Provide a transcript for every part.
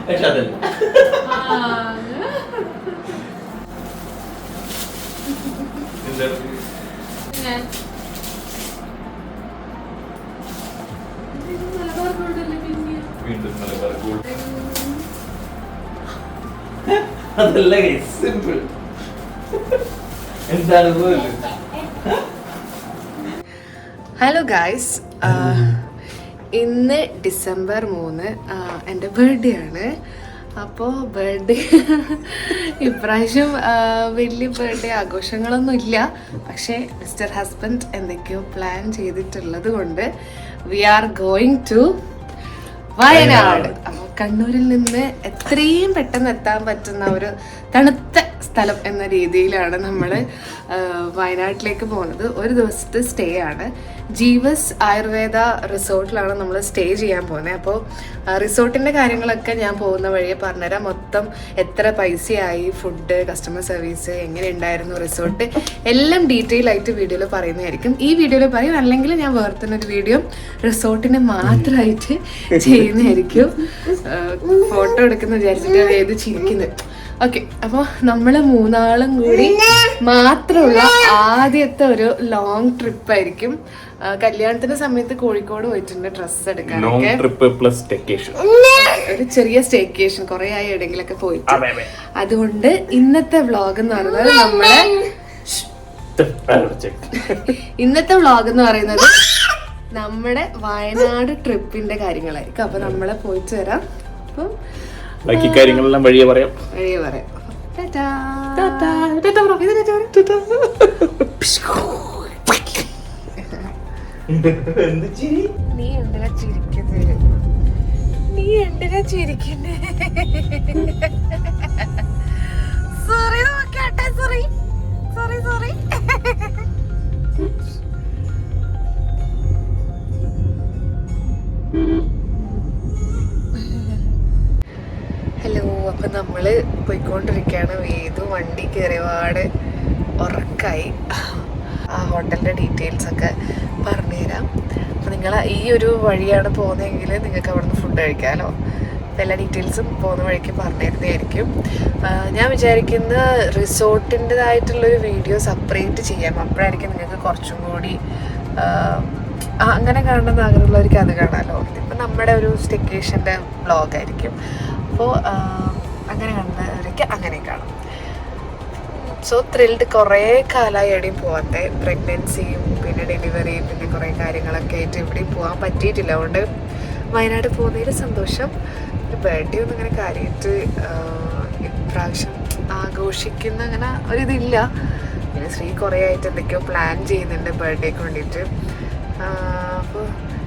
അതല്ല സിമ്പിൾ. എന്താണ് പോലും. ഹലോ ഗായ്സ്, ഇന്ന് ഡിസംബർ 3 എൻ്റെ ബർത്ത്ഡേ ആണ്. അപ്പോൾ ബർത്ത്ഡേ ഇപ്രാവശ്യം വലിയ ബർത്ത്ഡേ ആഘോഷങ്ങളൊന്നും ഇല്ല. പക്ഷേ മിസ്റ്റർ ഹസ്ബൻഡ് എന്തൊക്കെയോ പ്ലാൻ ചെയ്തിട്ടുള്ളത് കൊണ്ട് we are going to Wayanad. അപ്പോൾ കണ്ണൂരിൽ നിന്ന് എത്രയും പെട്ടെന്ന് എത്താൻ പറ്റുന്ന ഒരു തണുത്ത സ്ഥലം എന്ന രീതിയിലാണ് നമ്മൾ വയനാട്ടിലേക്ക് പോകുന്നത്. ഒരു ദിവസത്തെ സ്റ്റേ ആണ്. ജീവസ് ആയുർവേദ റിസോർട്ടിലാണ് നമ്മൾ സ്റ്റേ ചെയ്യാൻ പോകുന്നത്. അപ്പോൾ റിസോർട്ടിൻ്റെ കാര്യങ്ങളൊക്കെ ഞാൻ പോകുന്ന വഴിയെ പറഞ്ഞുതരാം. മൊത്തം എത്ര പൈസയായി, ഫുഡ്, കസ്റ്റമർ സർവീസ്, എങ്ങനെ ഉണ്ടായിരുന്നു റിസോർട്ട്, എല്ലാം ഡീറ്റെയിൽ ആയിട്ട് വീഡിയോയിൽ പറയുന്നതായിരിക്കും. ഈ വീഡിയോയിൽ പറയും, അല്ലെങ്കിൽ ഞാൻ വേറെ തന്നെ ഒരു വീഡിയോ റിസോർട്ടിന് മാത്രമായിട്ട് ചെയ്യുന്നതായിരിക്കും. ഫോട്ടോ എടുക്കുന്ന വിചാരിച്ചിട്ട് ഏത് ചിരിക്കുന്നത്. ഓക്കെ, അപ്പോൾ നമ്മൾ മൂന്നാളും കൂടി മാത്രമുള്ള ആദ്യത്തെ ഒരു ലോങ് ട്രിപ്പ് ആയിരിക്കും. കല്യാണത്തിന്റെ സമയത്ത് കോഴിക്കോട് പോയിട്ടുണ്ട് ഡ്രസ്സ് എടുക്കാനൊക്കെ. ഒരു ചെറിയ സ്റ്റേക്കേഷൻ, കുറെ ആയി എവിടെയെങ്കിലൊക്കെ പോയിട്ട്. അതുകൊണ്ട് ഇന്നത്തെ വ്ളോഗ് എന്ന് പറയുന്നത് നമ്മുടെ വയനാട് ട്രിപ്പിന്റെ കാര്യങ്ങളായിരിക്കും. അപ്പൊ നമ്മളെ പോയിട്ട് വരാം. അപ്പം ബാക്കി കാര്യങ്ങളെല്ലാം വഴിയെ പറയാം. നീ എന്തിനാ ചിരിക്കുന്നേ? സോറി നോക്കട്ടെ, സോറി. ഹലോ, അപ്പം നമ്മൾ പോയിക്കൊണ്ടിരിക്കുകയാണ്. വേദു വണ്ടി കയറിയപാട് ഉറക്കായി. ആ ഹോട്ടലിൻ്റെ ഡീറ്റെയിൽസൊക്കെ പറഞ്ഞുതരാം. അപ്പം നിങ്ങൾ ഈ ഒരു വഴിയാണ് പോകുന്നതെങ്കിൽ നിങ്ങൾക്ക് അവിടെ നിന്ന് ഫുഡ് കഴിക്കാമല്ലോ. എല്ലാ ഡീറ്റെയിൽസും പോകുന്ന വഴിക്ക് പറഞ്ഞിരുന്നതായിരിക്കും. ഞാൻ വിചാരിക്കുന്ന റിസോർട്ടിൻ്റെതായിട്ടുള്ളൊരു വീഡിയോ സെപ്പറേറ്റ് ചെയ്യാം. അപ്പോഴായിരിക്കും നിങ്ങൾക്ക് കുറച്ചും കൂടി അങ്ങനെ കാണണമെന്ന് ആഗ്രഹമുള്ളവർക്ക് അത് കാണാമല്ലോ. ഇതിപ്പോൾ നമ്മുടെ ഒരു സ്റ്റേക്കേഷൻ്റെ വ്ളോഗായിരിക്കും. അപ്പോൾ അങ്ങനെ കാണുന്നവരൊക്കെ അങ്ങനെ കാണും. So thrilled. കുറേ കാലമായി എവിടെയും പോകാത്ത, പ്രഗ്നൻസിയും പിന്നെ ഡെലിവറിയും പിന്നെ കുറേ കാര്യങ്ങളൊക്കെ ആയിട്ട് എവിടെയും പോകാൻ പറ്റിയിട്ടില്ല. അതുകൊണ്ട് വയനാട് പോകുന്നതിൽ സന്തോഷം. ഒരു ബർത്ത്ഡേ ഒന്നും അങ്ങനെ കാര്യമായിട്ട് ഇപ്രാവശ്യം ആഘോഷിക്കുന്ന അങ്ങനെ ഒരിതില്ല. പിന്നെ ശ്രീ കുറേ ആയിട്ട് എന്തൊക്കെയോ പ്ലാൻ ചെയ്യുന്നുണ്ട് ബർത്ത്ഡേക്ക് വേണ്ടിയിട്ട്. അപ്പോൾ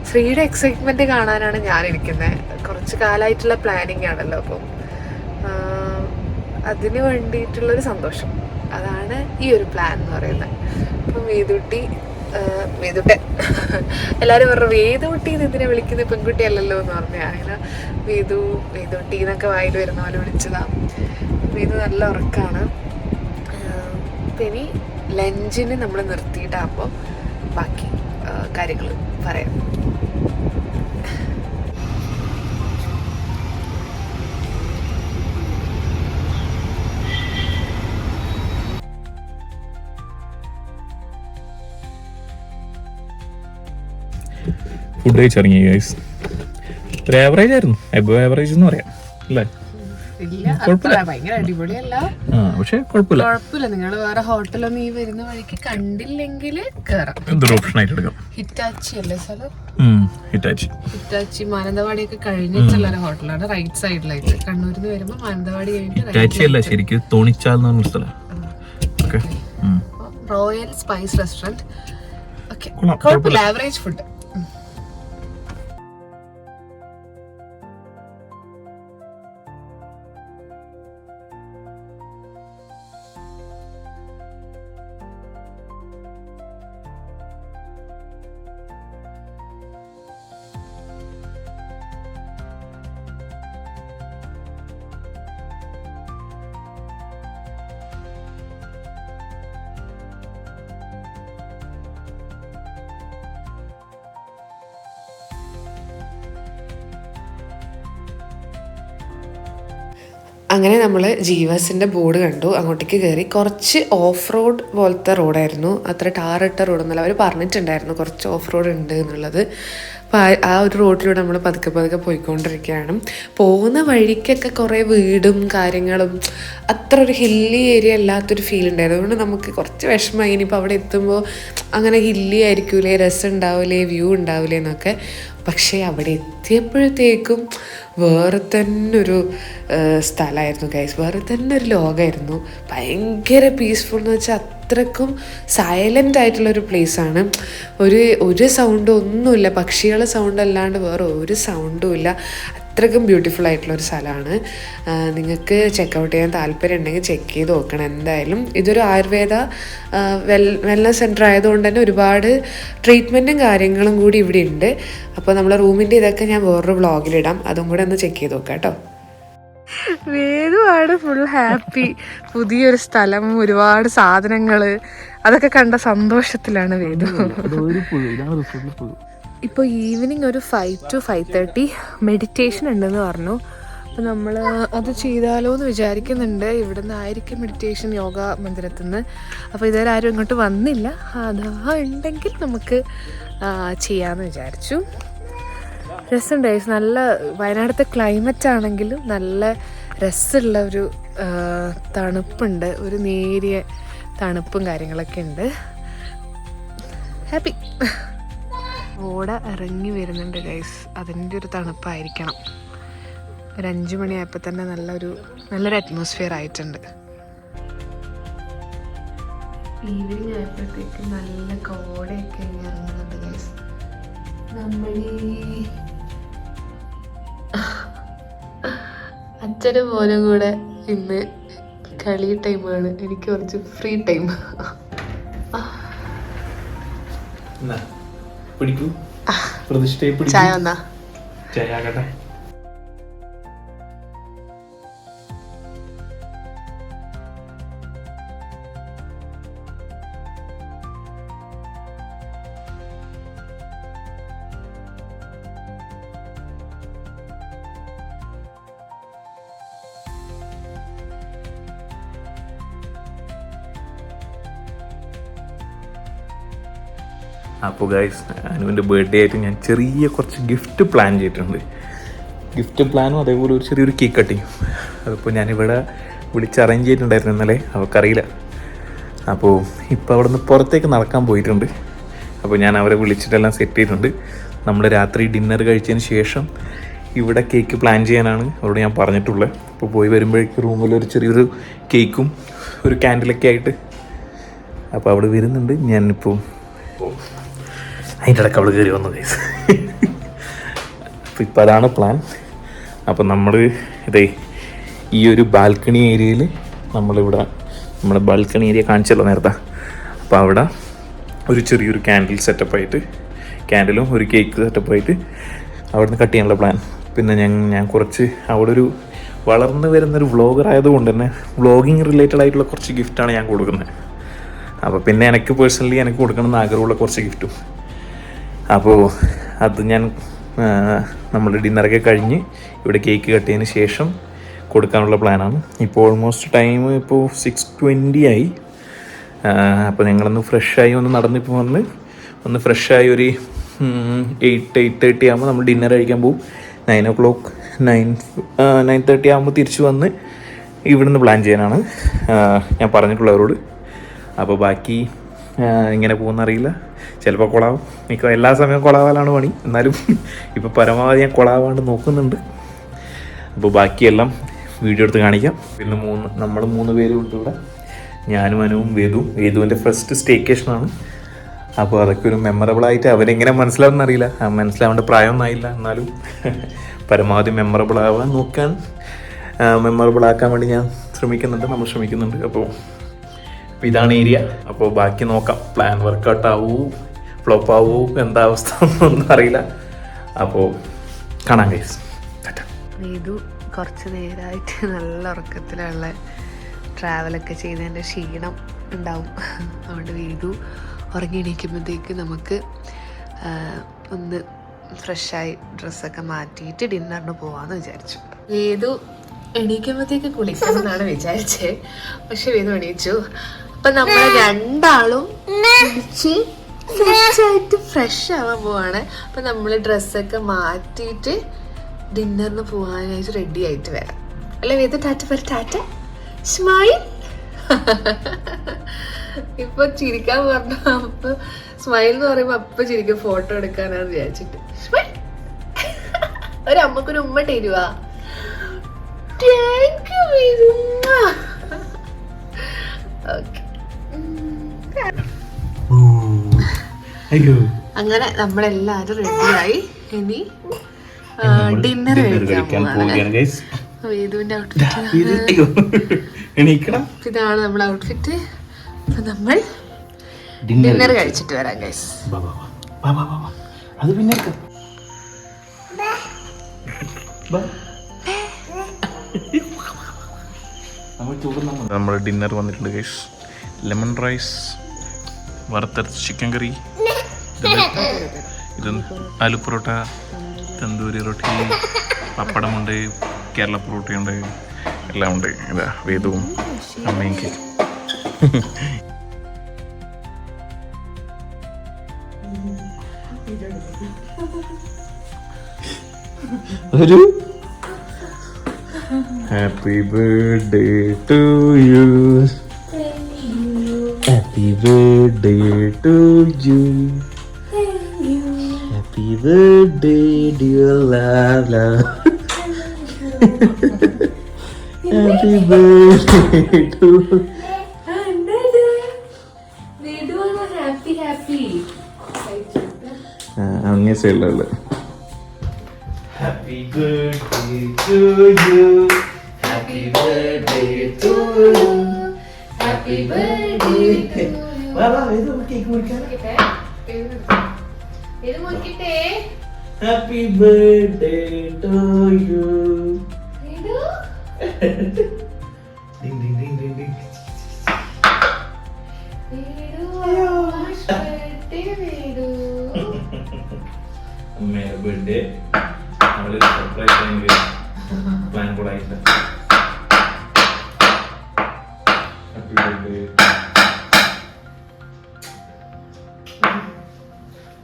ശ്രീയുടെ എക്സൈറ്റ്മെൻറ്റ് കാണാനാണ് ഞാനിരിക്കുന്നത്. കുറച്ച് കാലമായിട്ടുള്ള പ്ലാനിങ് ആണല്ലോ. അപ്പം അതിന് വേണ്ടിയിട്ടുള്ളൊരു സന്തോഷം, അതാണ് ഈ ഒരു പ്ലാൻ എന്ന് പറയുന്നത്. അപ്പം വേദുട്ടി എല്ലാവരും പറഞ്ഞു വേദുട്ടി എന്തിനാ വിളിക്കുന്നത്, പെൺകുട്ടി അല്ലല്ലോ എന്ന് പറഞ്ഞു. അങ്ങനെ വേദുട്ടി എന്നൊക്കെ വായിൽ വരുന്ന പോലെ വിളിച്ചതാണ്. വേദു നല്ല ഉറക്കമാണ്. അപ്പം ഇനി ലഞ്ചിന് നമ്മൾ നിർത്തിയിട്ടാകുമ്പോൾ ബാക്കി കാര്യങ്ങൾ പറയാം. ഫുഡ് കഴിച്ചിറങ്ങി ഗൈസ്. ഒരു ആവറേജ് ആയിരുന്നു, എബവ് ആവറേജ് എന്ന് പറയാം അല്ലേ? ഭയങ്കര അടിപൊളിയല്ല, പക്ഷെ കുഴപ്പമില്ല. നിങ്ങൾ വേറെ ഹോട്ടലൊന്നും ഈ വരുന്ന വഴിക്ക് കണ്ടില്ലെങ്കിൽ കേറാം. എന്തൊരു ഓപ്ഷൻ ആയിട്ട് എടുക്കാം. ഹിറ്റാച്ചി അല്ലേ സ്ഥലം? ഹിറ്റാച്ചി മാനന്തവാടിയൊക്കെ കഴിഞ്ഞിട്ടുള്ള ഒരു ഹോട്ടലാണ്. റൈറ്റ് സൈഡിലായിട്ട് കണ്ണൂരിൽ നിന്ന് വരുമ്പോൾ മാനന്തവാടി കഴിഞ്ഞിട്ട് ശരിക്കും തോണിച്ചാൽ എന്ന് പറഞ്ഞ സ്ഥലം. Royal spice restaurant. ഓക്കെ, കുഴപ്പമില്ല, ആവറേജ് ഫുഡ്. അങ്ങനെ നമ്മൾ ജീവസിൻ്റെ ബോർഡ് കണ്ടു, അങ്ങോട്ടേക്ക് കയറി. കുറച്ച് ഓഫ് റോഡ് പോലത്തെ റോഡായിരുന്നു, അത്ര ടാറിട്ട റോഡൊന്നുമല്ല. അവർ പറഞ്ഞിട്ടുണ്ടായിരുന്നു കുറച്ച് ഓഫ് റോഡ് ഉണ്ട് എന്നുള്ളത്. അപ്പോൾ ആ ഒരു റോഡിലൂടെ നമ്മൾ പതുക്കെ പതുക്കെ പോയിക്കൊണ്ടിരിക്കുകയാണ്. പോകുന്ന വഴിക്കൊക്കെ കുറേ വീടും കാര്യങ്ങളും, അത്ര ഒരു ഹില്ലി ഏരിയ അല്ലാത്തൊരു ഫീൽ ഉണ്ടായിരുന്നു. അതുകൊണ്ട് നമുക്ക് കുറച്ച് വിഷമമായി. ഇനിയിപ്പോൾ അവിടെ എത്തുമ്പോൾ അങ്ങനെ ഹില്ലി ആയിരിക്കൂലേ, രസം ഉണ്ടാവില്ലേ, വ്യൂ ഉണ്ടാവില്ലേ എന്നൊക്കെ. പക്ഷേ അവിടെ എത്തിയപ്പോഴത്തേക്കും വേറെ തന്നെ ഒരു സ്ഥലമായിരുന്നു ഗൈസ്, വേറെ തന്നെ ഒരു ലോകമായിരുന്നു. ഭയങ്കര പീസ്ഫുൾ എന്ന് വെച്ചാൽ അത്രക്കും സൈലൻ്റ് ആയിട്ടുള്ളൊരു പ്ലേസാണ്. ഒരു സൗണ്ടും ഒന്നുമില്ല, പക്ഷികളുടെ സൗണ്ട് അല്ലാണ്ട് വേറെ ഒരു സൗണ്ടും ഇല്ല. അത്രക്കും ബ്യൂട്ടിഫുൾ ആയിട്ടുള്ളൊരു സ്ഥലമാണ്. നിങ്ങൾക്ക് ചെക്കൗട്ട് ചെയ്യാൻ താല്പര്യം ഉണ്ടെങ്കിൽ ചെക്ക് ചെയ്ത് നോക്കണം എന്തായാലും. ഇതൊരു ആയുർവേദ വെൽനസ് സെൻറ്റർ ആയതുകൊണ്ട് തന്നെ ഒരുപാട് ട്രീറ്റ്മെൻറ്റും കാര്യങ്ങളും കൂടി ഇവിടെ ഉണ്ട്. അപ്പോൾ നമ്മളെ റൂമിൻ്റെ ഇതൊക്കെ ഞാൻ വേറൊരു വ്ളോഗിലിടാം, അതും കൂടെ ഒന്ന് ചെക്ക് ചെയ്ത് നോക്കാം കേട്ടോ. വേദുവാണ് ഫുൾ ഹാപ്പി. പുതിയൊരു സ്ഥലം, ഒരുപാട് സാധനങ്ങൾ, അതൊക്കെ കണ്ട സന്തോഷത്തിലാണ് വേദു. ഇപ്പോൾ ഈവനിങ് ഒരു 5 to 5:30 മെഡിറ്റേഷൻ ഉണ്ടെന്ന് പറഞ്ഞു. അപ്പോൾ നമ്മൾ അത് ചെയ്താലോ എന്ന് വിചാരിക്കുന്നുണ്ട്. ഇവിടെ നിന്നായിരിക്കും മെഡിറ്റേഷൻ യോഗ മന്ദിരത്തിൽ നിന്ന്. അപ്പോൾ ഇതുവരെ ആരും ഇങ്ങോട്ട് വന്നില്ല, അഥവാ ഉണ്ടെങ്കിൽ നമുക്ക് ചെയ്യാമെന്ന് വിചാരിച്ചു. രസമുണ്ടായി. നല്ല വയനാടത്തെ ക്ലൈമറ്റ് ആണെങ്കിലും നല്ല രസമുള്ള ഒരു തണുപ്പുണ്ട്, ഒരു നേരിയ തണുപ്പും കാര്യങ്ങളൊക്കെ ഉണ്ട്. ഹാപ്പി. ഓട ഇറങ്ങി വരുന്നുണ്ട് ഗൈസ്, അതിൻ്റെ ഒരു തണുപ്പായിരിക്കണം. ഒരു 5 മണിയായപ്പോൾ തന്നെ നല്ലൊരു അറ്റ്മോസ്ഫിയർ ആയിട്ടുണ്ട്. ഈവനിങ് ആയപ്പോഴത്തേക്ക് നല്ല കോടയൊക്കെ ഇറങ്ങുന്നുണ്ട് ഗൈസ്. അച്ഛനും മോനും കൂടെ ഇന്ന് കളി ടൈമാണ്, എനിക്ക് കുറച്ച് ഫ്രീ ടൈം. ചായ വന്നാ അപ്പോൾ ഗൈസ്, അനുവിൻ്റെ ബർത്ത്ഡേ ആയിട്ട് ഞാൻ കുറച്ച് ഗിഫ്റ്റ് പ്ലാൻ ചെയ്തിട്ടുണ്ട്. ഗിഫ്റ്റ് പ്ലാനും അതേപോലെ ഒരു ചെറിയൊരു കേക്ക് കട്ടിങ്ങും. അതിപ്പോൾ ഞാനിവിടെ വിളിച്ച് അറേഞ്ച് ചെയ്തിട്ടുണ്ടായിരുന്നു ഇന്നലെ, അവർക്കറിയില്ല. അപ്പോൾ ഇപ്പോൾ അവിടെ നിന്ന് പുറത്തേക്ക് നടക്കാൻ പോയിട്ടുണ്ട്. അപ്പോൾ ഞാൻ അവരെ വിളിച്ചിട്ടെല്ലാം സെറ്റ് ചെയ്തിട്ടുണ്ട്. നമ്മൾ രാത്രി ഡിന്നർ കഴിച്ചതിന് ശേഷം ഇവിടെ കേക്ക് പ്ലാൻ ചെയ്യാനാണ് അവിടെ ഞാൻ പറഞ്ഞിട്ടുള്ളത്. അപ്പോൾ പോയി വരുമ്പോഴേക്ക് റൂമിലൊരു ചെറിയൊരു കേക്കും ഒരു ക്യാൻഡിലൊക്കെ ആയിട്ട് അപ്പോൾ അവിടെ വരുന്നുണ്ട്. ഞാനിപ്പോൾ അതിൻ്റെ ഇടയ്ക്ക് അവൾ കയറി വന്നു ഗൈസ്. അപ്പോൾ ഇപ്പോൾ അതാണ് പ്ലാൻ. അപ്പോൾ നമ്മൾ ഈ ഒരു ബാൽക്കണി ഏരിയയിൽ നമ്മുടെ ബാൽക്കണി ഏരിയ കാണിച്ചല്ലോ നേരത്തെ. അപ്പോൾ അവിടെ ഒരു ചെറിയൊരു ക്യാൻഡിൽ സെറ്റപ്പായിട്ട്, ക്യാൻഡിലും ഒരു കേക്ക് സെറ്റപ്പായിട്ട് അവിടെ നിന്ന് കട്ട് ചെയ്യാനുള്ള പ്ലാൻ. പിന്നെ ഞാൻ കുറച്ച് അവിടെ ഒരു വളർന്നു വരുന്നൊരു വ്ളോഗർ ആയതുകൊണ്ട് തന്നെ വ്ളോഗിങ് റിലേറ്റഡ് ആയിട്ടുള്ള കുറച്ച് ഗിഫ്റ്റാണ് ഞാൻ കൊടുക്കുന്നത്. അപ്പോൾ പിന്നെ എനിക്ക് പേഴ്സണലി എനിക്ക് കൊടുക്കണമെന്ന് ആഗ്രഹമുള്ള കുറച്ച് ഗിഫ്റ്റും. അപ്പോൾ അത് ഞാൻ നമ്മൾ ഡിന്നറൊക്കെ കഴിഞ്ഞ് ഇവിടെ കേക്ക് കട്ട് ചെയ്തതിന് ശേഷം കൊടുക്കാനുള്ള പ്ലാനാണ്. ഇപ്പോൾ ഓൾമോസ്റ്റ് ടൈം ഇപ്പോൾ 6:20 ആയി. അപ്പോൾ ഞങ്ങളൊന്ന് ഫ്രഷായി നടന്നിപ്പോൾ ഒന്ന് ഫ്രഷായി ഒരു 8:30 ആകുമ്പോൾ നമ്മൾ ഡിന്നർ കഴിക്കാൻ പോകും. 9:30 ആകുമ്പോൾ തിരിച്ച് വന്ന് ഇവിടുന്ന് പ്ലാൻ ചെയ്യാനാണ് ഞാൻ പറഞ്ഞിട്ടുള്ളവരോട്. അപ്പോൾ ബാക്കി ഇങ്ങനെ പോകുന്നറിയില്ല, ചിലപ്പോൾ കൊളാവും. മിക്ക എല്ലാ സമയവും കൊളാവാലാണ് പണി. എന്നാലും ഇപ്പോൾ പരമാവധി ഞാൻ കൊളാവാണ്ട് നോക്കുന്നുണ്ട്. അപ്പോൾ ബാക്കിയെല്ലാം വീഡിയോ എടുത്ത് കാണിക്കാം. പിന്നെ നമ്മൾ 3 പേരും ഉണ്ട് ഇവിടെ, ഞാനും അനുവും വേദുവിൻ്റെ ഫസ്റ്റ് സ്റ്റേക്കേഷനാണ്. അപ്പോൾ അതൊക്കെ ഒരു മെമ്മറബിളായിട്ട് അവരെങ്ങനെ മനസ്സിലാവുമെന്നറിയില്ല, മനസ്സിലാവേണ്ട പ്രായമൊന്നും ആയില്ല. എന്നാലും പരമാവധി മെമ്മറബിൾ ആക്കാൻ വേണ്ടി ഞാൻ നമ്മൾ ശ്രമിക്കുന്നുണ്ട്. അപ്പോൾ ഇതാണ് ഏരിയ. അപ്പോൾ ബാക്കി നോക്കാം, പ്ലാൻ വർക്കൗട്ട് ആവൂ ഫ്ലോപ്പ് ആവൂ എന്താ അവസ്ഥ ഒന്നും അറിയില്ല. അപ്പോൾ കാണാം ഗൈസ്. ഇത് കുറച്ച് നേരമായിട്ട് നല്ല ഉറക്കത്തിലുള്ള ട്രാവലൊക്കെ ചെയ്തതിൻ്റെ ക്ഷീണം ഉണ്ടാവും. അതുകൊണ്ട് വീതു ഉറങ്ങി എണീക്കുമ്പോഴത്തേക്ക് നമുക്ക് ഒന്ന് ഫ്രഷായി ഡ്രസ്സൊക്കെ മാറ്റിയിട്ട് ഡിന്നറിന് പോവാമെന്ന് വിചാരിച്ചു. ഏതു എണീക്കുമ്പോഴത്തേക്ക് കുളിക്കണം എന്നാണ് വിചാരിച്ചേ, പക്ഷെ വേദം എണീച്ചു. അപ്പൊ നമ്മൾ രണ്ടാളും കുളിച്ച് ഫ്രഷ് ആവാൻ പോവാണ്. അപ്പൊ നമ്മൾ ഡ്രസ്സൊക്കെ മാറ്റിയിട്ട് ഡിന്നറിന് പോവാനായിട്ട് റെഡി ആയിട്ട് വരാം. അല്ലെ വേദ? ടാറ്റ പറ, ടാറ്റ സ്മൈൽ. ഇപ്പൊ ചിരിക്കാൻ പറഞ്ഞ അപ്പൊ സ്മൈൽ എന്ന് പറയുമ്പോ അപ്പൊ ചിരിക്കും, ഫോട്ടോ എടുക്കാനാന്ന് വിചാരിച്ചിട്ട്. സ്മൈൽ. ഒരു അമ്മക്കൊരു ഉമ്മ തരുവാ. അങ്ങനെ നമ്മളെല്ലാരും റെഡിയായി. ഇനി ഡിന്നർ കഴിക്കാൻ പോവാണ്. വേദുവിന്റെ ഔട്ട്ഫിറ്റ് ഇതാണ് നമ്മുടെ ഔട്ട്ഫിറ്റ്. അപ്പൊ നമ്മൾ ഡിന്നർ കഴിച്ചിട്ട് വരാം ഗൈസ്. അത് പിന്നെ നമ്മുടെ ഡിന്നർ വന്നിട്ടുണ്ട് ഗൈസ്. ലെമൺ റൈസ്, വറുത്തരച്ച ചിക്കൻ കറി, ഇത് ആലു പൊറോട്ട, തന്തൂരി റൊട്ടി, പപ്പടമുണ്ട്, കേരള പൊറോട്ടയുണ്ട്, എല്ലാം ഉണ്ട്. ഇതാ വേദവും അമ്മയും കേക്ക്. ഒരു happy birthday to you, happy birthday to you, happy birthday dear Lala, happy birthday to അങ്ങേ സൈഡിലുള്ള happy birthday to you, happy birthday to you, happy birthday to you. വാ വാ ഇത് കേക്ക് മുറിക്കാൻ. ഇത് മുറിക്കട്ടെ. Happy birthday to you. Ding ding ding ding ding. അമ്മയുടെ birthday നമ്മളൊരു സർപ്രൈസ് പ്ലാൻ കൂടെ ആയിട്ടില്ല. Happy birthday.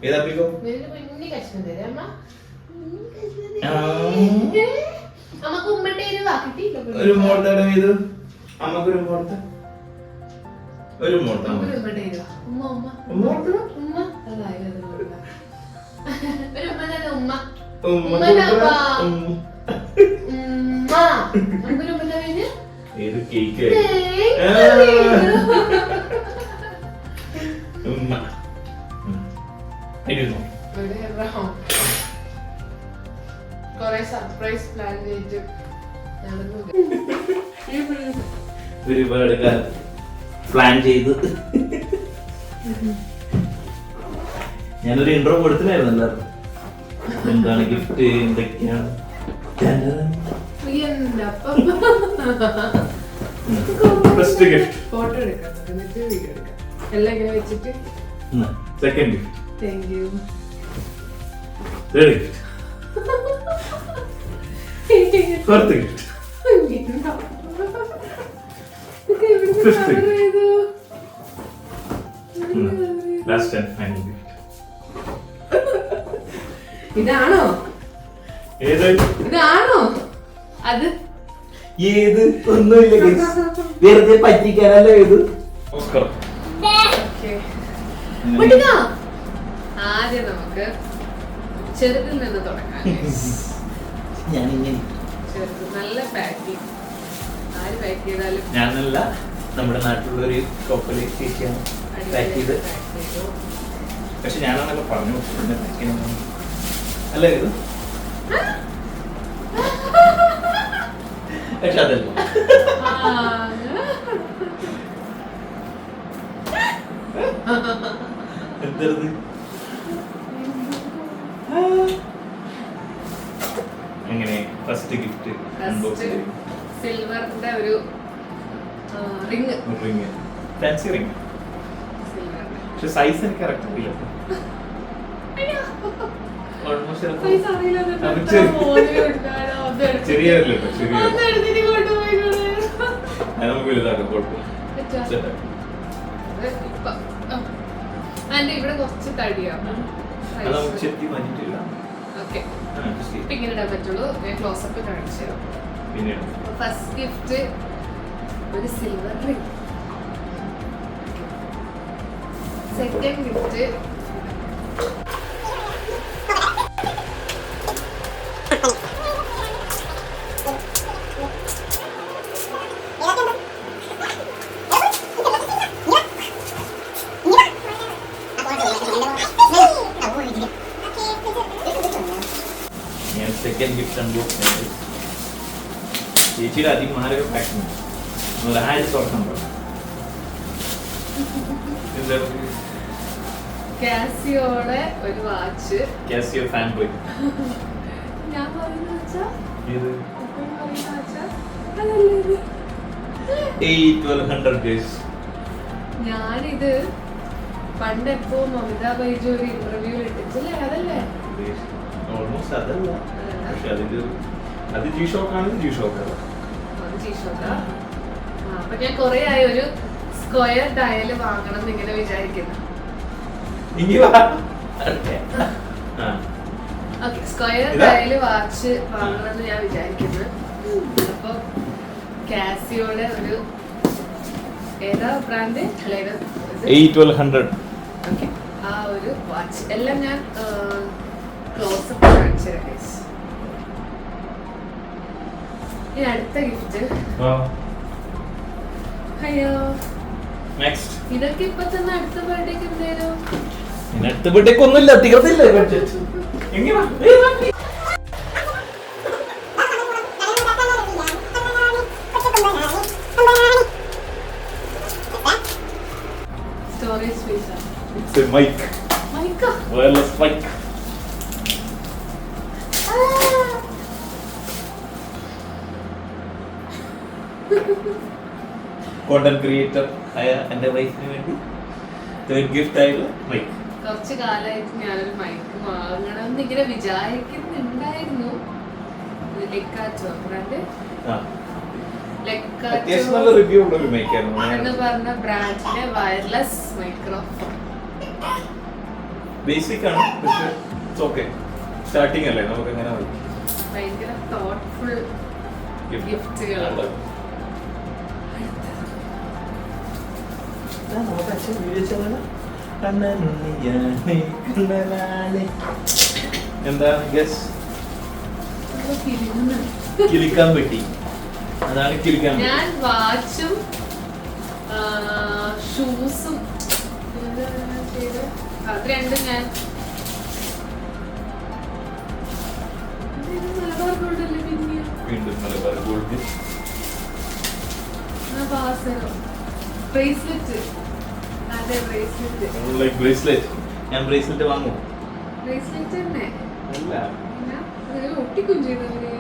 ഏതാപ്പിക്കോ? ഒരു മോർത്തടം ഇത് അമ്മക്കൊരു മോർത്ത, ഒരു മോർത്ത ഏത് കേക്ക് സർപ്രൈസ് പ്ലാൻ ചെയ്തിട്ട് ഒരുപാട് പ്ലാൻ ചെയ്ത് ഞാനൊരു ഇൻട്രോ കൊടുത്തില്ലായിരുന്നു എല്ലാവർക്കും. എന്താണ് ഗിഫ്റ്റ്, എന്തൊക്കെയാണ് ഫസ്റ്റ് ഗിഫ്റ്റ്. ഫോട്ടോ എടുക്കാം, എന്നിട്ട് വീഡിയോ എടുക്കാം. എല്ലാം ഇങ്ങനെ വെച്ചിട്ട്. Second gift. Thank you. Third gift. Fourth gift. Fifth gift. Last and final gift. ഇതാണോ? ഏത്? ഇതാണോ അത്? ഏത്? ഒന്നുമില്ല, വെറുതെ പറ്റിക്കാനല്ലേ ഇത്. നമസ്കാരം. ആദ്യം നമുക്ക് ചെറുതിൽ നിന്ന് തുടങ്ങാം. ഞാനിങ്ങനെ ചെറുത് നല്ല പാക്കിങ്. ആര് പാക്ക് ചെയ്താലും ഞാനല്ല, നമ്മുടെ നാട്ടിലുള്ള ഒരു ഷോപ്പില് ചേച്ചിയാണ് പാക്ക് ചെയ്ത്. പക്ഷെ ഞാനാണല്ലോ പറഞ്ഞു അല്ലേ ഇത്. പക്ഷെ അതല്ല, എന്തത് എങ്ങനെ ഫസ്റ്റ് ഗിഫ്റ്റ് സിൽവറിന്റെ ഒരു റിംഗ്. Ring, fancy ring. പക്ഷെ സൈസ് എനിക്ക് കറക്റ്റ് അറിയില്ല. ഓൾമോസ്റ്റ് ചെറിയതല്ലേ ചെറിയ ഒന്ന് എടുത്തിട്ട് കൊണ്ടുപോയിക്കോളെ. നമുക്ക് വലുതാക്കാം കുഴപ്പമില്ല. പറ്റുമോ? അത് ഇപ്പൊ, അതിന്റെ ഇവിടെ കുറച്ച് തടിയാണ്. അത് നമുക്ക് ചെത്തി മാറ്റിട്ടില്ല. ഓക്കെ, ഇപ്പൊ ഇങ്ങനെ ഇടാൻ പറ്റുള്ളൂ. ഞാൻ ക്ലോസപ്പ് കാണിച്ചു തരാം. പിന്നീട് ഫസ്റ്റ് ഗിഫ്റ്റ് ഒരു സിൽവർ റിംഗ്. സെക്കൻഡ് ഗിഫ്റ്റ് ഞാൻ സെക്കൻഡ് ഗിഫ്റ്റ് അൺബോക്സ് ചെയ്യുന്നത് ചേച്ചിയുടെ അതിമാരക പാക്കിംഗ് ഒരാഴ്ച തുറക്കണ്ടോ. എന്താ കാസിയോടെ ഒരു വാച്ച്. Casio fan boy. ഞാൻ പറയുന്ന വെച്ചാ ഇത് പറയുന്ന വെച്ചാ അതല്ലേ ഇത്. 1200 days. ഞാനിത് പണ്ട് എപ്പോ മമിത ബൈജു ഒരു ഇന്റർവ്യൂ ഇട്ടിട്ടില്ലേ, അതല്ലേ? ഓൾമോസ്റ്റ് അതല്ല, പക്ഷെ അത് ജി ഷോക്കാണ്. ജി ഷോക്കാണ്. അത് G-Shock ആ? അപ്പൊ ഞാൻ കൊറേ ആയി ഒരു സ്ക്വയർ ഡയല് വാങ്ങണം എന്ന് ഇങ്ങനെ വിചാരിക്കുന്നു. സ്ക്വയർ ഡയല് വാച്ച് വാങ്ങണം എന്ന് ഞാൻ വിചാരിക്കുന്നു. അപ്പൊ കാസിയോടെ ഒരു ഏതാ ബ്രാൻഡ്? 1200. ഓക്കെ, ആ ഒരു വാച്ച് എല്ലാം ഞാൻ ക്ലോസപ്പ് കാണിച്ചു തരാം guys. ഇനി അടുത്ത ഗിഫ്റ്റ്. അയ്യോ, നെക്സ്റ്റ് ഇതൊക്കെ ഇപ്പൊ തന്നെ അടുത്ത ബർത്ത്ഡേക്ക് എന്തേലും. അടുത്ത ബർത്ത്ഡേക്ക് ഒന്നുമില്ല, തീർന്നില്ല budget. Storage space. It's a mic. മൈക്കാ. Wireless mic. Content creator ആയ എന്റെ വൈഫിന് വേണ്ടി തേർഡ് ഗിഫ്റ്റ് ആയിട്ടുള്ള മൈക്ക്. കുറച്ച് കാലമായിട്ട് ഞാനൊരു മൈക്ക് വാങ്ങണം എന്ന് ഇങ്ങനെ വിചാരിക്കുന്നുണ്ടായിരുന്നു. ലെക്കാച്ചോ ബ്രാൻഡ്. അത്യാവശ്യം നല്ല റിവ്യൂ ഉള്ള ഒരു മൈക്കായിരുന്നു എന്ന് പറഞ്ഞ ബ്രാൻഡിന്റെ വയർലെസ് മൈക്രോഫോൺ. ബേസിക് ആണ്, പക്ഷെ ഓക്കെ. സ്റ്റാർട്ടിങ് അല്ലേ, നമുക്ക് എങ്ങനെ ഭയങ്കര തോട്ട്ഫുൾ ഗിഫ്റ്റുകളാണ്. എന്താണ് ഗസ്? കിളിക്കാൻ പറ്റി. അതാണ് കിളിക്കാൻ. ഞാൻ വാച്ചും ഷൂസും അത് രണ്ടും ഞാൻ വീണ്ടും മലബാർ ഗോൾഡ് ബ്രേസ്ലെറ്റ്. അതെ, ബ്രേസ്ലെറ്റ്. Like bracelet. ഞാൻ ബ്രേസ്ലെറ്റ് വാങ്ങും. ബ്രേസ്ലെറ്റ് തന്നെ അല്ല, ഒട്ടിക്കും ചെയ്തവര്.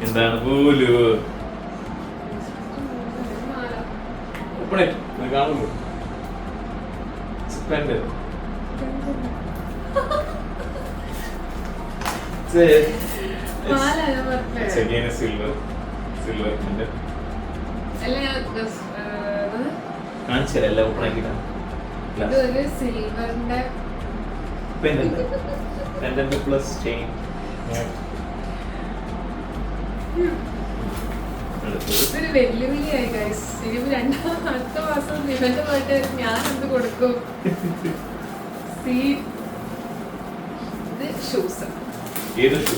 എന്താണ് പോലും കാണുന്നു. സ്പ്ലെൻഡർ. സിൽവർ സിൽവർ കാണിച്ചാൽ എല്ലാം ഓപ്പൺ ആക്കിയിട്ടാണ്. ഇതൊരു സിൽവറിന്റെ പെൻഡന്റ് പ്ലസ് ചെയിൻ. ഇതൊരു വെല്ലുവിളിയായി ഗൈസ്. ഇനി അടുത്ത മാസം ഇവന്റെ പോയിട്ട് ഞാൻ എന്ത് കൊടുക്കും? ഇത് ഷൂസ്. ഏത് ഷൂ?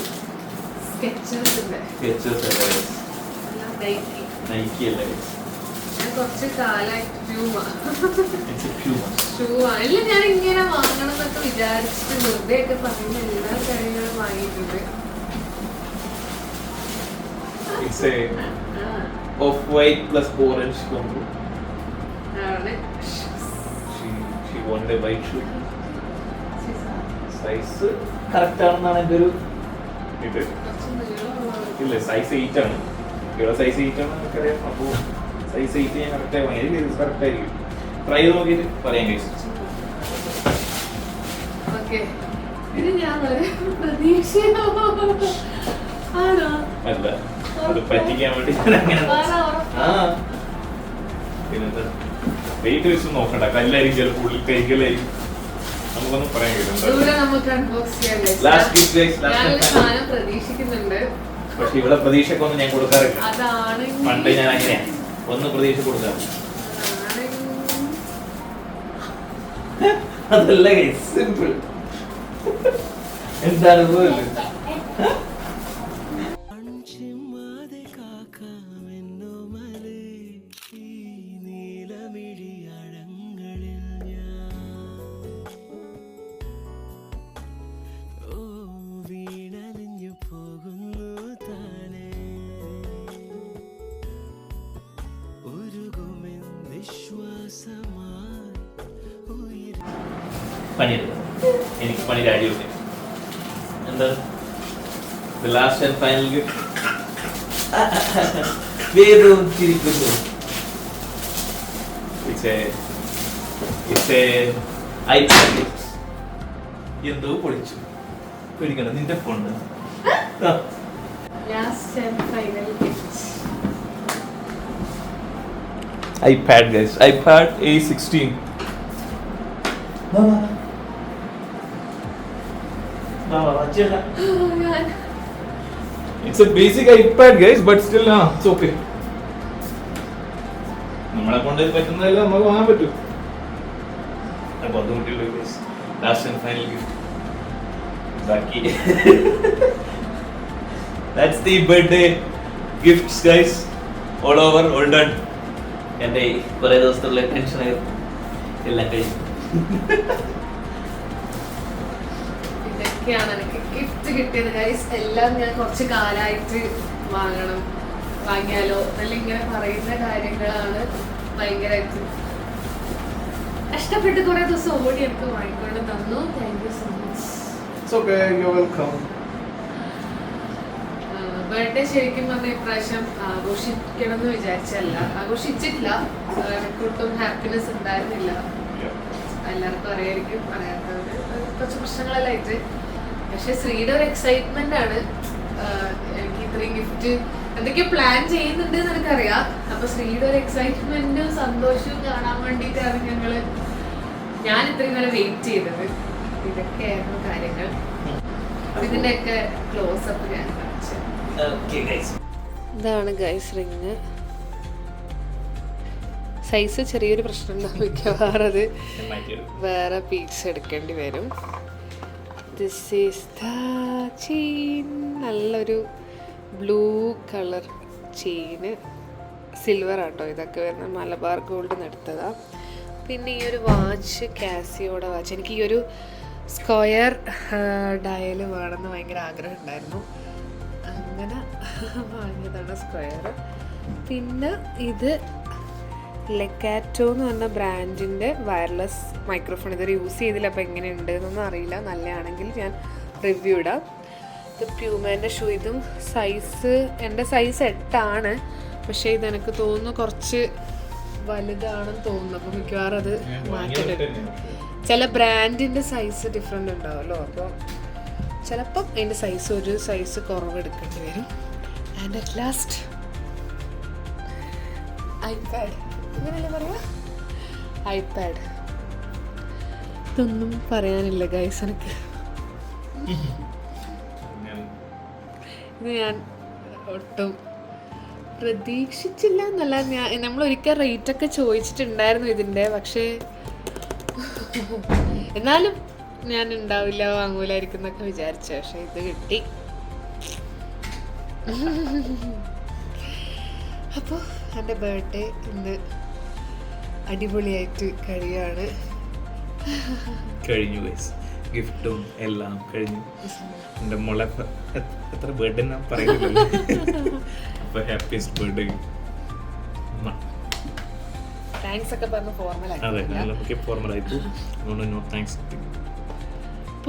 സ്കെച്ചേഴ്സിന്റെ. നൈക്കി അല്ലേ? ഞാൻ കുറച്ച് കാലായിട്ട് ഷൂ ഇല്ല, ഞാൻ ഇങ്ങനെ വാങ്ങണം എന്നൊക്കെ വിചാരിച്ചിട്ട് വെറുതെ ഒക്കെ പറയുന്ന എല്ലാ കാര്യങ്ങളും വാങ്ങിയിട്ടുണ്ട്. It's a off-white plus orange combo. She wanted a white shoe. Size correct ആണെന്നാണ് എൻ്റെ ഒരു ഇത്. ഇല്ല, സൈസ് 8 ആണ്. ഇവിടെ സൈസ് 8 ആണ് നമുക്കറിയാം. അപ്പോൾ സൈസ് 8 ഞാൻ കറക്റ്റായി വാങ്ങിയത്. ഇത് കറക്റ്റ് ആയിരിക്കും. ട്രൈ ചെയ്ത് നോക്കിയിട്ട് പറയാൻ കഴിച്ചു. ഓക്കെ, ഇത് ഞാൻ വളരെ പ്രതീക്ഷയോ ആണോ? അല്ല, അത് പറ്റിക്കാൻ വേണ്ടി ഞാൻ അങ്ങനെ പിന്നെന്താ വെയിറ്റ് വെച്ച് നോക്കണ്ട, കല്ലായിരിക്കും ചിലപ്പോൾ ഉള്ളിൽ കൈകളായിരിക്കും, നമുക്കൊന്നും പറയാൻ ദൂരെ നമുക്ക് അൺബോക്സ് ചെയ്യാൻ സാധനം പ്രതീക്ഷിക്കുന്നുണ്ട്. പക്ഷെ ഇവിടെ പ്രതീക്ഷക്കൊന്നും ഞാൻ കൊടുക്കാറില്ല. അതാണ് പണ്ട് ഞാൻ അങ്ങനെയാ, ഒന്ന് പ്രതീക്ഷ കൊടുക്കാറ്. അതല്ല സിമ്പിൾ. എന്താണ് പണിയെടുക്കാം, എനിക്ക് പണി രാജിവെക്കാം. എന്താ the last and final gift? വേദവും ചിരിക്കുന്നു. It's a iPad gift. എന്തോ പൊളിച്ചു പേടിക്കണം, നിന്റെ phone last and final gift. iPad guys, iPad A16. It's a basic iPad guys, but still it's okay. നമ്മളെ കൊണ്ട് പറ്റുന്നതെല്ലാം നമുക്ക് വാങ്ങാൻ പറ്റും. അപ്പൊ അതുകൊണ്ടുള്ള ലാസ്റ്റ് ആൻഡ് ഫൈനൽ ഗിഫ്റ്റ് ബാക്കി. That's the birthday gifts guys, all over, all done. എൻ്റെ കുറേ ദിവസത്തുള്ള ടെൻഷനായിരുന്നു, എല്ലാം കഴിഞ്ഞു. ഇതൊക്കെയാണ് എനിക്ക് ഗിഫ്റ്റ് കിട്ടിയത് ഗൈസ്. എല്ലാം ഞാൻ കുറച്ച് കാലമായിട്ട് വാങ്ങിയാലോ എന്നല്ല ഇങ്ങനെ പറയുന്ന കാര്യങ്ങളാണ്. ഭയങ്കരമായിട്ട് കഷ്ടപ്പെട്ട് കുറെ ദിവസം ഓടി എനിക്ക് വാങ്ങിക്കൊണ്ട് തന്നു. Thank you so much. Birthday ശരിക്കും പറഞ്ഞ ഇപ്രാവശ്യം ആഘോഷിക്കണം എന്ന് വിചാരിച്ചല്ല, ആഘോഷിച്ചിട്ടില്ല. എനിക്കൊട്ടും ഹാപ്പിനെസ് ഉണ്ടായിരുന്നില്ല. എല്ലാവർക്കും അറിയായിരിക്കും, അറിയാത്തവര് കുറച്ച് പ്രശ്നങ്ങളെല്ലാം ആയിട്ട്. പക്ഷെ ശ്രീയുടെ ഒരു എക്സൈറ്റ്മെന്റ് ആണ്. എനിക്ക് ഇത്രയും ഗിഫ്റ്റ് എന്തൊക്കെയോ പ്ലാൻ ചെയ്യുന്നുണ്ട് എന്ന് എനിക്കറിയാം. അപ്പൊ ശ്രീയുടെ ഒരു എക്സൈറ്റ്മെന്റും സന്തോഷവും കാണാൻ വേണ്ടിയിട്ടാണ് ഞാൻ ഇത്രയും നേരം വെയിറ്റ് ചെയ്തത്. ഇതൊക്കെയായിരുന്നു കാര്യങ്ങൾ. ഇതിന്റെയൊക്കെ ക്ലോസപ്പ് ഞാൻ കാണിച്ചു. ഇതാണ് ഗൈസ് റിങ്. സൈസ് ചെറിയൊരു പ്രശ്നം ഉണ്ടാവും, മിക്കവാറും അത് വേറെ പീസ് എടുക്കേണ്ടി വരും. This is the chain. നല്ലൊരു ബ്ലൂ കളർ ചെയിന്, സിൽവർ ആട്ടോ ഇതൊക്കെ വരുന്ന, മലബാർ ഗോൾഡ് എടുത്തതാ. പിന്നെ ഈ ഒരു വാച്ച് കാസിയോടെ വാച്ച്. എനിക്ക് ഈ ഒരു സ്ക്വയർ ഡയൽ വേണമെന്ന് ഭയങ്കര ആഗ്രഹം ഉണ്ടായിരുന്നു, അങ്ങനെ വാങ്ങിയതാണ് സ്ക്വയർ. പിന്നെ ഇത് ലെക്കാറ്റോ എന്ന് പറഞ്ഞ ബ്രാൻഡിൻ്റെ വയർലെസ് മൈക്രോഫോൺ. ഇതൊരു യൂസ് ചെയ്തില്ല, അപ്പോൾ എങ്ങനെയുണ്ട് എന്നൊന്നും അറിയില്ല. നല്ലതാണെങ്കിൽ ഞാൻ റിവ്യൂ ഇടാം. ഇത് പ്യൂമേൻ്റെ ഷൂ. ഇതും സൈസ് എൻ്റെ സൈസ് 8 പക്ഷേ ഇതെനിക്ക് തോന്നുന്നു കുറച്ച് വലുതാണെന്ന് തോന്നുന്നു. അപ്പോൾ മിക്കവാറും അത് മാറ്റിയിട്ട് ചില ബ്രാൻഡിൻ്റെ സൈസ് ഡിഫറെൻ്റ് ഉണ്ടാവുമല്ലോ, അപ്പോൾ ചിലപ്പം അതിൻ്റെ സൈസ് ഒരു സൈസ് കുറവ് എടുക്കേണ്ടി വരും. And at last iPad. ഇങ്ങനെയല്ലേ പറയാ, ഐപാഡ്. ഇതൊന്നും പറയാനില്ല ഗൈസ് എനിക്ക്. ഇത് ഞാൻ ഒട്ടും പ്രതീക്ഷിച്ചില്ല എന്നല്ല, നമ്മൾ ഒരിക്കൽ റേറ്റൊക്കെ ചോദിച്ചിട്ടുണ്ടായിരുന്നു ഇതിൻ്റെ. പക്ഷേ എന്നാലും ഞാൻ ഉണ്ടാവില്ല, വാങ്ങൂലായിരിക്കും എന്നൊക്കെ വിചാരിച്ചു. പക്ഷെ ഇത് കിട്ടി. അപ്പോൾ എൻ്റെ ബർത്ത്ഡേ ഇന്ന് അടിപൊളിയായിട്ട് കഴിഞ്ഞു ഗൈസ്. ഗിഫ്റ്റും എല്ലാം കഴിഞ്ഞു. എൻ്റെ മോളെ എത്ര ബർത്ത്ഡേ ഞാൻ പറയുന്നില്ലല്ലോ. അപ്പോൾ ഹാപ്പിയസ്റ്റ് ബർത്ത്ഡേ. താങ്ക്സ് ഒക്കെ പറഞ്ഞ് ഫോർമലായി. അതെ, നമുക്ക് ഫോർമലായിട്ട് നോ താങ്ക്സ്.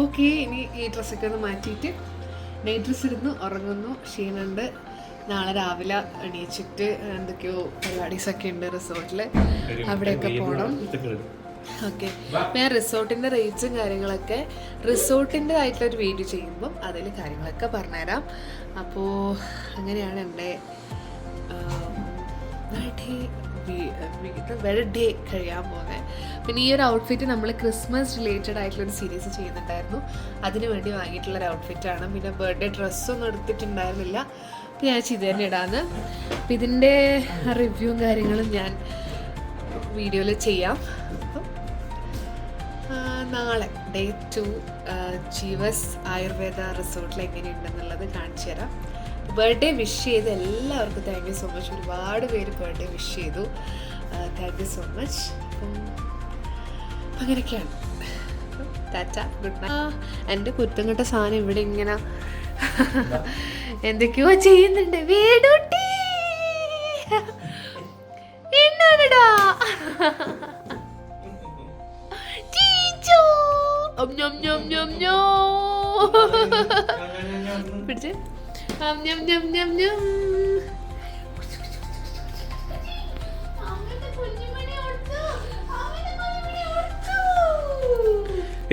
ഓക്കെ, ഇനി ഈ ഡ്രസ്സൊക്കെ ഒന്ന് മാറ്റിയിട്ട് നൈറ്റ് ഡ്രസ്സ് ഇരുന്ന് ഉറങ്ങുന്നു. ക്ഷീണുണ്ട്. നാളെ രാവിലെ എണീച്ചിട്ട് എന്തൊക്കെയോ പരിപാടീസൊക്കെ ഉണ്ട് റിസോർട്ടിൽ, അവിടെയൊക്കെ പോകണം. ഓക്കെ, ഞാൻ റിസോർട്ടിൻ്റെ റേറ്റ്സും കാര്യങ്ങളൊക്കെ റിസോർട്ടിൻ്റെ ആയിട്ടുള്ളൊരു വീഡിയോ ചെയ്യുമ്പം അതിൽ കാര്യങ്ങളൊക്കെ പറഞ്ഞുതരാം. അപ്പോൾ അങ്ങനെയാണ് എൻ്റെ ബർത്ത്ഡേ കഴിയാൻ പോകുന്നത്. പിന്നെ ഈ ഒരു ഔട്ട്ഫിറ്റ് നമ്മൾ ക്രിസ്മസ് റിലേറ്റഡ് ആയിട്ടുള്ളൊരു സീരീസ് ചെയ്യുന്നുണ്ടായിരുന്നു, അതിന് വേണ്ടി വാങ്ങിയിട്ടുള്ളൊരു ഔട്ട്ഫിറ്റാണ്. പിന്നെ ബർത്ത്ഡേ ഡ്രസ്സൊന്നും എടുത്തിട്ടുണ്ടായിരുന്നില്ല, അപ്പോൾ ഞാൻ ഇത് തന്നെ ഇടാന്ന്. അപ്പം ഇതിൻ്റെ റിവ്യൂവും കാര്യങ്ങളും ഞാൻ വീഡിയോയിൽ ചെയ്യാം. അപ്പം നാളെ ഡേ 2 ജീവസ് ആയുർവേദ റിസോർട്ടിൽ എങ്ങനെയുണ്ടെന്നുള്ളത് കാണിച്ചു തരാം. ബർത്ത്ഡേ വിഷ് ചെയ്ത് എല്ലാവർക്കും താങ്ക് യു സോ മച്ച്. ഒരുപാട് പേര് ബർത്ത്ഡേ വിഷ് ചെയ്തു, താങ്ക് യു സോ മച്ച്. അപ്പം അങ്ങനെയൊക്കെയാണ്. Tata, good night. എൻ്റെ കുറ്റം കെട്ട സാധനം ഇവിടെ ഇങ്ങനെ എന്തൊക്കെയോ ചെയ്യുന്നുണ്ട്. വേടൂട്ടി എന്നാടാ പിടിച്ച്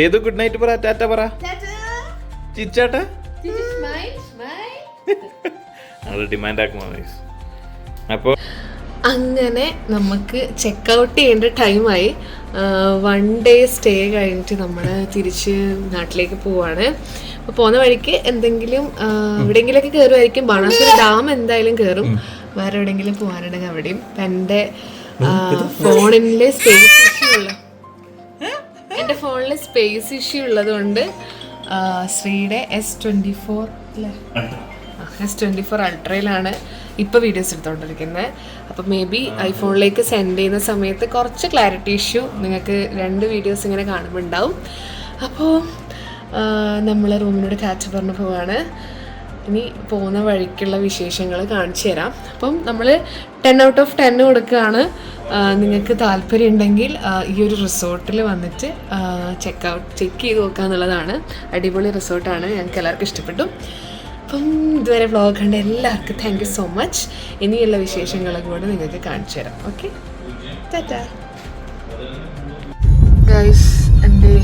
ഏതോ ഗുഡ് നൈറ്റ് പറ, ടാറ്റ പറ, ചിച്ചാട്ട ഡിമാൻഡ് ആക്കുമോ? അപ്പോൾ അങ്ങനെ നമുക്ക് ചെക്കൗട്ട് ചെയ്യേണ്ട ടൈമായി. 1 ഡേ സ്റ്റേ കഴിഞ്ഞിട്ട് നമ്മൾ തിരിച്ച് നാട്ടിലേക്ക് പോവാണ്. അപ്പോൾ പോകുന്ന വഴിക്ക് എന്തെങ്കിലും എവിടെയെങ്കിലുമൊക്കെ കയറുമായിരിക്കും. ബാണാസുര ഡാം എന്തായാലും കയറും. വേറെ എവിടെയെങ്കിലും പോകാനുണ്ടെങ്കിൽ അവിടെയും. അപ്പം എൻ്റെ ഫോണിലെ സ്പേസ് ഇഷ്യൂ ഉള്ളത് കൊണ്ട് ശ്രീയുടെ S24 അല്ലേ, S24 അൾട്രയിലാണ് ഇപ്പോൾ വീഡിയോസ് എടുത്തുകൊണ്ടിരിക്കുന്നത്. അപ്പോൾ മേ ബി ഐഫോണിലേക്ക് സെൻഡ് ചെയ്യുന്ന സമയത്ത് കുറച്ച് ക്ലാരിറ്റി ഇഷ്യൂ നിങ്ങൾക്ക് 2 വീഡിയോസ് ഇങ്ങനെ കാണുമ്പോൾ ഉണ്ടാവും. അപ്പോൾ നമ്മൾ റൂമിനോട് കാച്ച് പറഞ്ഞു പോവാണ്. ഇനി പോകുന്ന വഴിക്കുള്ള വിശേഷങ്ങൾ കാണിച്ചു തരാം. അപ്പം നമ്മൾ 10 out of 10 കൊടുക്കുകയാണ്. നിങ്ങൾക്ക് താല്പര്യം ഉണ്ടെങ്കിൽ ഈ ഒരു റിസോർട്ടിൽ വന്നിട്ട് ചെക്ക് ചെയ്ത് നോക്കുക എന്നുള്ളതാണ്. അടിപൊളി റിസോർട്ടാണ്, ഞങ്ങൾക്ക് എല്ലാവർക്കും ഇഷ്ടപ്പെട്ടു. അപ്പം ഇതുവരെ വ്ളോഗ് കണ്ട എല്ലാവർക്കും താങ്ക് യു സോ മച്ച്. ഇനിയുള്ള വിശേഷങ്ങളൊക്കെ കൂടെ നിങ്ങൾക്ക് കാണിച്ചു തരാം. Okay, Tata guys. എൻ്റെ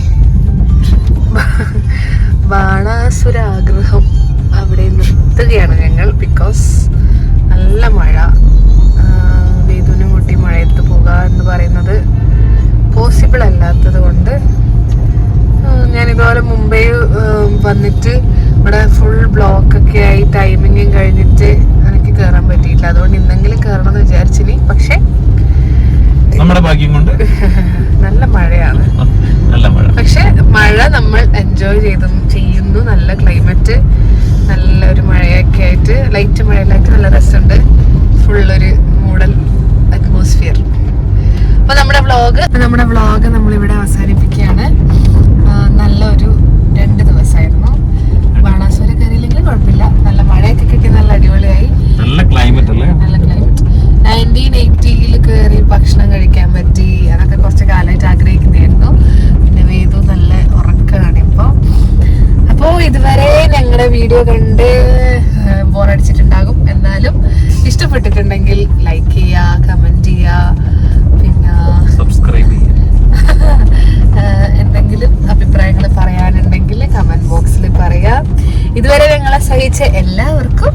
ബാണാസുര ആഗ്രഹം അവിടെ നിർത്തുകയാണ് ഞങ്ങൾ. ബിക്കോസ് നല്ല മഴ, വേദുവിനും കൂട്ടി മഴയത്ത് പോകുക എന്ന് പറയുന്നത് പോസിബിൾ അല്ലാത്തത് കൊണ്ട് ഞാനിതുപോലെ മുംബൈ വന്നിട്ട് ഇവിടെ ഫുൾ ബ്ലോക്കൊക്കെ ആയി ടൈമിങ്ങും കഴിഞ്ഞിട്ട് എനിക്ക് കയറാൻ പറ്റിയില്ല. അതുകൊണ്ട് ഇന്നെങ്കിലും കയറണം എന്ന് വിചാരിച്ചിനി. പക്ഷെ നമ്മുടെ ഭാഗ്യം കൊണ്ട് നല്ല മഴയാണ്. പക്ഷെ മഴ നമ്മൾ എൻജോയ് ചെയ്യുന്നു. നല്ല ക്ലൈമറ്റ്, നല്ലൊരു മഴയൊക്കെ ആയിട്ട്, ലൈറ്റ് മഴയിലായിട്ട് നല്ല രസമുണ്ട്. ഫുള്ളൊരു മൂടൽ അറ്റ്മോസ്ഫിയർ. അപ്പൊ നമ്മുടെ വ്ളോഗ് നമ്മളിവിടെ അവസാനിപ്പിക്കുകയാണ്. നല്ലൊരു 2 ദിവസമായിരുന്നു. ബാണാസുര കയറിയില്ലെങ്കിൽ കുഴപ്പമില്ല, നല്ല മഴയൊക്കെ കിട്ടി, നല്ല അടിപൊളിയായി, നല്ല ക്ലൈമറ്റ് അല്ലേ, നല്ല ക്ലൈമറ്റ്. 1980 കയറി ഭക്ഷണം കഴിക്കാൻ പറ്റി, അതൊക്കെ കുറച്ച് കാലമായിട്ട് ആഗ്രഹിക്കുന്നതായിരുന്നു. പിന്നെ വേദു നല്ല ഉറക്കമാണ് ഇപ്പോൾ. അപ്പോൾ ഇതുവരെ ഞങ്ങളുടെ വീഡിയോ കണ്ട് ബോറടിച്ചിട്ടുണ്ടാകും. എന്നാലും ഇഷ്ടപ്പെട്ടിട്ടുണ്ടെങ്കിൽ ലൈക്ക് ചെയ്യുക, കമൻറ്റ് ചെയ്യുക, പിന്നെ സബ്സ്ക്രൈബ് ചെയ്യുക. എന്തെങ്കിലും അഭിപ്രായങ്ങൾ പറയാനുണ്ടെങ്കിൽ കമൻറ്റ് ബോക്സിൽ പറയുക. ഇതുവരെ ഞങ്ങളെ സഹിച്ച എല്ലാവർക്കും